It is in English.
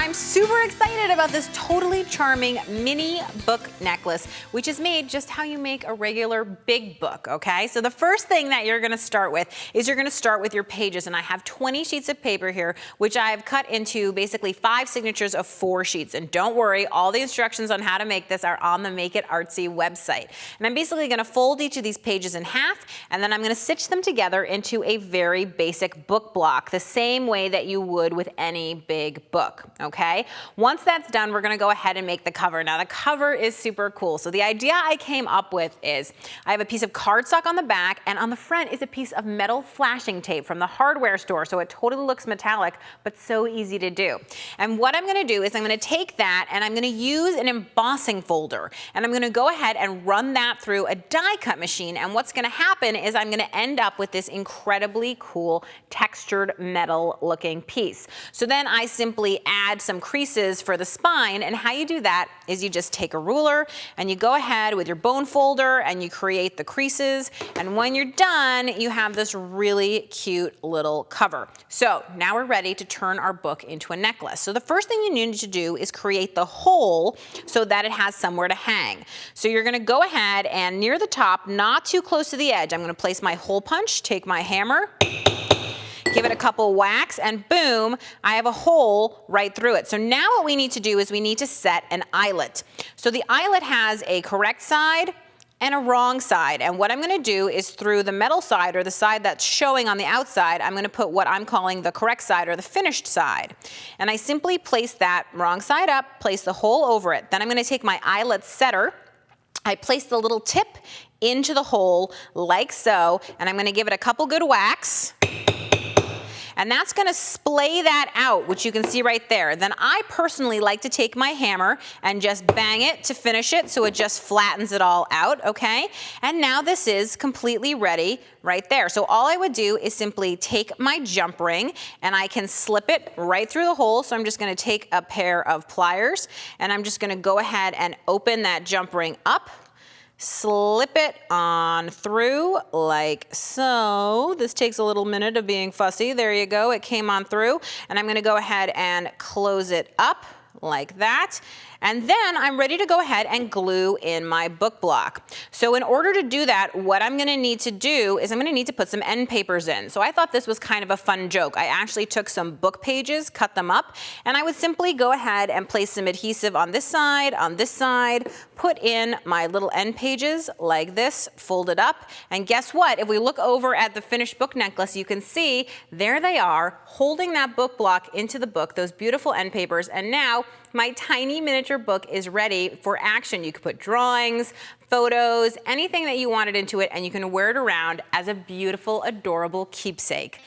I'm super excited about this totally charming mini book necklace, which is made just how you make a regular big book, okay? So the first thing that you're gonna start with is you're gonna start with your pages, and I have 20 sheets of paper here, which I've cut into basically 5 signatures of 4 sheets. And don't worry, all the instructions on how to make this are on the Make It Artsy website. And I'm basically gonna fold each of these pages in half, and then I'm gonna stitch them together into a very basic book block, the same way that you would with any big book, okay? Once that's done, we're gonna go ahead and make the cover. Now the cover is super cool. So the idea I came up with is I have a piece of cardstock on the back, and on the front is a piece of metal flashing tape from the hardware store, so it totally looks metallic, but so easy to do. And what I'm gonna do is I'm gonna take that and I'm gonna use an embossing folder, and I'm gonna go ahead and run that through a die cut machine, and what's gonna happen is I'm gonna end up with this incredibly cool textured metal looking piece. So then I simply add some creases for the spine, and how you do that is you just take a ruler and you go ahead with your bone folder and you create the creases, and when you're done you have this really cute little cover. So now we're ready to turn our book into a necklace. So the first thing you need to do is create the hole so that it has somewhere to hang. So you're gonna go ahead and near the top, not too close to the edge, I'm gonna place my hole punch, take my hammer, give it a couple whacks, and boom, I have a hole right through it. So now what we need to do is we need to set an eyelet. So the eyelet has a correct side and a wrong side, and what I'm gonna do is through the metal side, or the side that's showing on the outside, I'm gonna put what I'm calling the correct side, or the finished side. And I simply place that wrong side up, place the hole over it. Then I'm gonna take my eyelet setter, I place the little tip into the hole like so, and I'm gonna give it a couple good whacks. And that's gonna splay that out, which you can see right there. Then I personally like to take my hammer and just bang it to finish it so it just flattens it all out, okay? And now this is completely ready right there. So all I would do is simply take my jump ring and I can slip it right through the hole. So I'm just gonna take a pair of pliers and I'm just gonna go ahead and open that jump ring up, slip it on through like so. This takes a little minute of being fussy. There you go, it came on through. And I'm gonna go ahead and close it up like that. And then I'm ready to go ahead and glue in my book block. So in order to do that, what I'm gonna need to do is I'm gonna need to put some end papers in. So I thought this was kind of a fun joke. I actually took some book pages, cut them up, and I would simply go ahead and place some adhesive on this side, put in my little end pages like this, fold it up, and guess what? If we look over at the finished book necklace, you can see there they are, holding that book block into the book, those beautiful end papers, and now my tiny miniature book is ready for action. You could put drawings, photos, anything that you wanted into it, and you can wear it around as a beautiful, adorable keepsake.